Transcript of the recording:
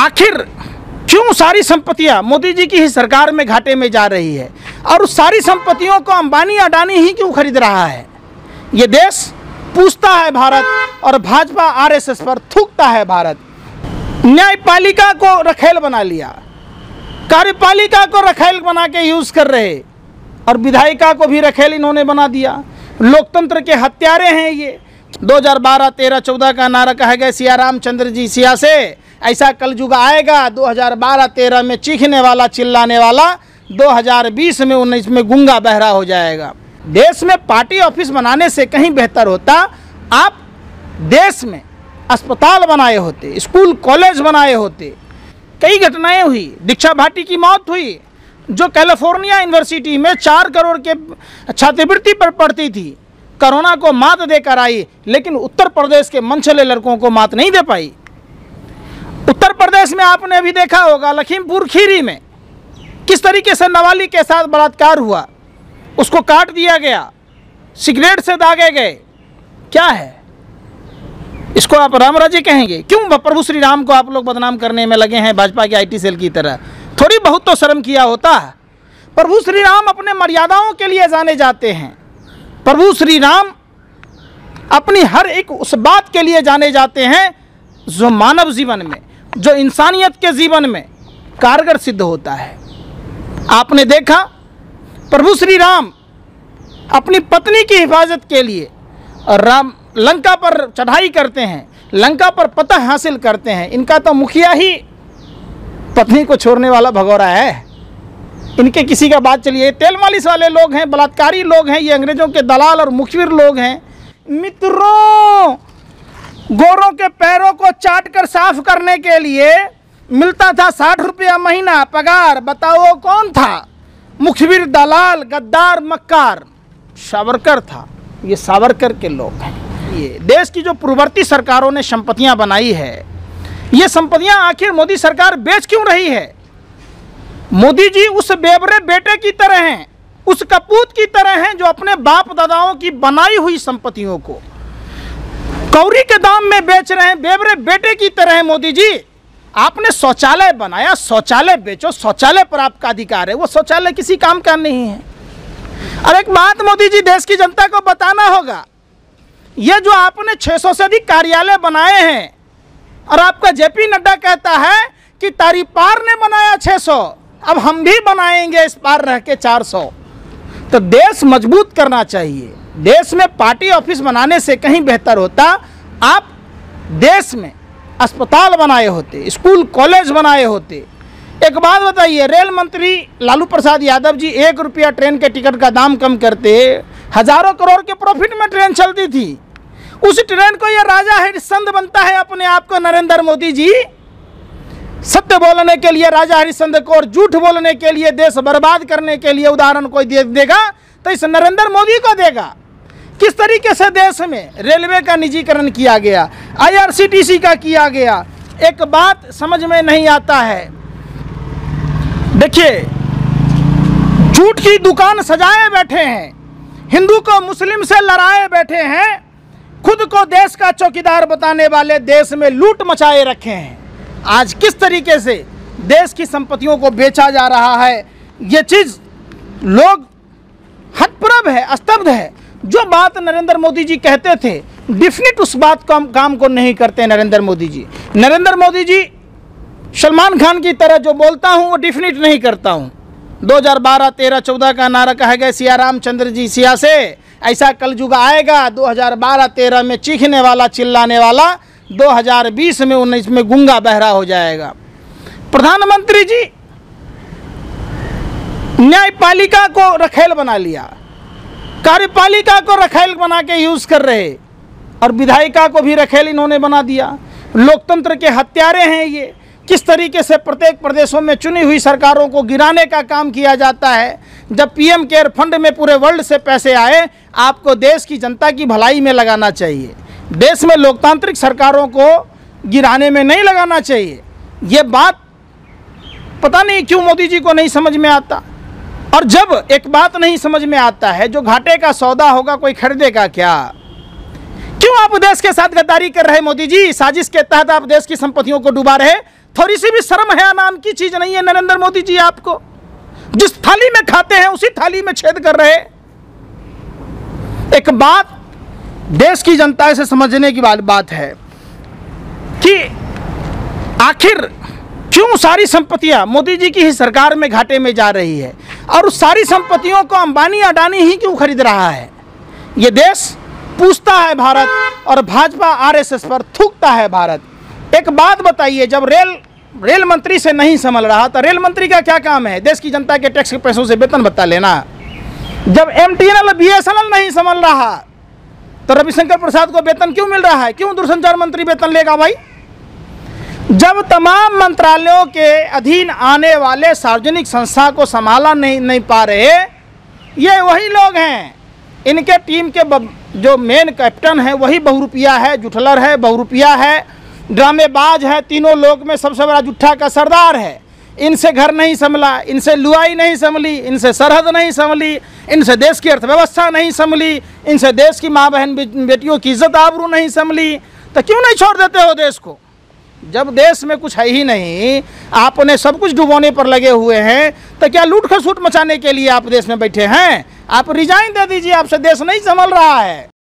आखिर क्यों सारी संपत्तियां मोदी जी की ही सरकार में घाटे में जा रही है और उस सारी संपत्तियों को अंबानी अडानी ही क्यों खरीद रहा है? ये देश पूछता है भारत और भाजपा आरएसएस पर थूकता है भारत। न्यायपालिका को रखेल बना लिया, कार्यपालिका को रखेल बना के यूज कर रहे और विधायिका को भी रखेल इन्होंने बना दिया। लोकतंत्र के हत्यारे हैं ये। 2012, 13, 14 का नारा कहा गया सिया रामचंद्र जी सिया से, ऐसा कलयुग आएगा 2012-13 में चीखने वाला चिल्लाने वाला, 2020 में 19 में गूंगा बहरा हो जाएगा। देश में पार्टी ऑफिस बनाने से कहीं बेहतर होता आप देश में अस्पताल बनाए होते, स्कूल कॉलेज बनाए होते। कई घटनाएं हुई, दीक्षा भाटी की मौत हुई जो कैलिफोर्निया यूनिवर्सिटी में 4 करोड़ के छात्रवृत्ति पर पढ़ती थी, कोरोना को मात देकर आई, लेकिन उत्तर प्रदेश के मनचले लड़कों को मात नहीं दे पाई। उत्तर प्रदेश में आपने अभी देखा होगा लखीमपुर खीरी में किस तरीके से नाबालिग के साथ बलात्कार हुआ, उसको काट दिया गया, सिगरेट से दागे गए। क्या है इसको आप रामराज्य कहेंगे? क्यों प्रभु श्री राम को आप लोग बदनाम करने में लगे हैं भाजपा के आईटी सेल की तरह? थोड़ी बहुत तो शर्म किया होता है। प्रभु श्री राम अपने मर्यादाओं के लिए जाने जाते हैं। प्रभु श्री राम अपनी हर एक उस बात के लिए जाने जाते हैं जो मानव जीवन में, जो इंसानियत के जीवन में कारगर सिद्ध होता है। आपने देखा प्रभु श्री राम अपनी पत्नी की हिफाजत के लिए राम लंका पर चढ़ाई करते हैं, लंका पर फतह हासिल करते हैं। इनका तो मुखिया ही पत्नी को छोड़ने वाला भगोरा है। इनके किसी का बात चलिए, तेल मालिश वाले लोग हैं, बलात्कारी लोग हैं, ये अंग्रेजों के दलाल और मुखबिर लोग हैं। मित्रों, गोरों के पैरों को चाट कर साफ करने के लिए मिलता था 60 रुपया महीना पगार। बताओ वो कौन था? मुखबिर, दलाल, गद्दार, मक्कार सावरकर था। ये सावरकर के लोग हैं। ये देश की जो पूर्ववर्ती सरकारों ने संपत्तियां बनाई है, ये संपत्तियां आखिर मोदी सरकार बेच क्यों रही है? मोदी जी उस बेबरे बेटे की तरह हैं, उस कपूत की तरह हैं जो अपने बाप दादाओं की बनाई हुई संपत्तियों को कौड़ी के दाम में बेच रहे हैं। बेबरे बेटे की तरह है मोदी जी। आपने शौचालय बनाया, शौचालय बेचो, शौचालय पर आपका अधिकार है, वो शौचालय किसी काम का नहीं है। और एक बात मोदी जी देश की जनता को बताना होगा, ये जो आपने 600 से अधिक कार्यालय बनाए हैं और आपका जेपी नड्डा कहता है कि तारी पार ने बनाया 600, अब हम भी बनाएंगे इस पार रह के 400। तो देश मजबूत करना चाहिए। देश में पार्टी ऑफिस बनाने से कहीं बेहतर होता आप देश में अस्पताल बनाए होते, स्कूल कॉलेज बनाए होते। एक बात बताइए, रेल मंत्री लालू प्रसाद यादव जी 1 रुपया ट्रेन के टिकट का दाम कम करते, हजारों करोड़ के प्रॉफिट में ट्रेन चलती थी। उस ट्रेन को ये राजा हरिश्चंद्र बनता है अपने आप को नरेंद्र मोदी जी। सत्य बोलने के लिए राजा हरिश्चंद्र को और झूठ बोलने के लिए, देश बर्बाद करने के लिए उदाहरण कोई देगा तो इस नरेंद्र मोदी को देगा। किस तरीके से देश में रेलवे का निजीकरण किया गया, IRCTC का किया गया। एक बात समझ में नहीं आता है, देखिए झूठ की दुकान सजाए बैठे हैं, हिंदू को मुस्लिम से लड़ाए बैठे हैं, खुद को देश का चौकीदार बताने वाले देश में लूट मचाए रखे हैं। आज किस तरीके से देश की संपत्तियों को बेचा जा रहा है, ये चीज लोग हतप्रभ है, स्तब्ध है। जो बात नरेंद्र मोदी जी कहते थे डिफिनिट उस बात को काम को नहीं करते नरेंद्र मोदी जी। नरेंद्र मोदी जी सलमान खान की तरह जो बोलता हूं वो डिफिनिट नहीं करता हूं। 2012, 13, 14 का नारा कहा गया सिया रामचंद्र जी सिया से, ऐसा कलयुग आएगा 2012-13 में चीखने वाला चिल्लाने वाला, 2020 में 19 में गूंगा बहरा हो जाएगा। प्रधानमंत्री जी न्यायपालिका को रखेल बना लिया, कार्यपालिका को रखेल बना के यूज कर रहे और विधायिका को भी रखेल इन्होंने बना दिया। लोकतंत्र के हत्यारे हैं ये। किस तरीके से प्रत्येक प्रदेशों में चुनी हुई सरकारों को गिराने का काम किया जाता है। जब PM केयर फंड में पूरे वर्ल्ड से पैसे आए, आपको देश की जनता की भलाई में लगाना चाहिए। देश में लोकतांत्रिक सरकारों को गिराने में नहीं लगाना चाहिए। ये बात पता नहीं क्यों मोदी जी को नहीं समझ में आता। और जब एक बात नहीं समझ में आता है, जो घाटे का सौदा होगा कोई खरीदेगा क्या? क्यों आप देश के साथ गद्दारी कर रहे मोदी जी? साजिश के तहत आप देश की संपत्तियों को डुबा रहे। थोड़ी सी भी शर्म है नाम की चीज नहीं है नरेंद्र मोदी जी आपको? जिस थाली में खाते हैं उसी थाली में छेद कर रहे। एक बात देश की जनता से समझने की बात है कि आखिर क्यों सारी संपत्तियां मोदी जी की ही सरकार में घाटे में जा रही है, और उस सारी संपत्तियों को अंबानी अडानी ही क्यों खरीद रहा है? ये देश पूछता है भारत, और भाजपा आरएसएस पर थूकता है भारत। एक बात बताइए, जब रेल मंत्री से नहीं संभल रहा तो रेल मंत्री का क्या काम है? देश की जनता के टैक्स के पैसों से वेतन भत्ता लेना। जब MTNL BSNL नहीं संभल रहा तो रविशंकर प्रसाद को वेतन क्यों मिल रहा है? क्यों दूरसंचार मंत्री वेतन लेगा भाई? जब तमाम मंत्रालयों के अधीन आने वाले सार्वजनिक संस्था को संभाला नहीं पा रहे, ये वही लोग हैं। इनके टीम के जो मेन कैप्टन है वही बहुरुपिया है, जुठलर है, बहुरुपिया है, ड्रामेबाज है, तीनों लोग में सबसे बड़ा जुट्ठा का सरदार है। इनसे घर नहीं संभला, इनसे लुआई नहीं संभली, इनसे सरहद नहीं संभली, इनसे देश की अर्थव्यवस्था नहीं संभली, इनसे देश की माँ बहन बेटियों की इज्जत आबरू नहीं संभली, तो क्यों नहीं छोड़ देते हो देश को? जब देश में कुछ है ही नहीं, आपने सब कुछ डुबोने पर लगे हुए हैं, तो क्या लूट खसूट मचाने के लिए आप देश में बैठे हैं? आप रिजाइन दे दीजिए, आपसे देश नहीं संभल रहा है।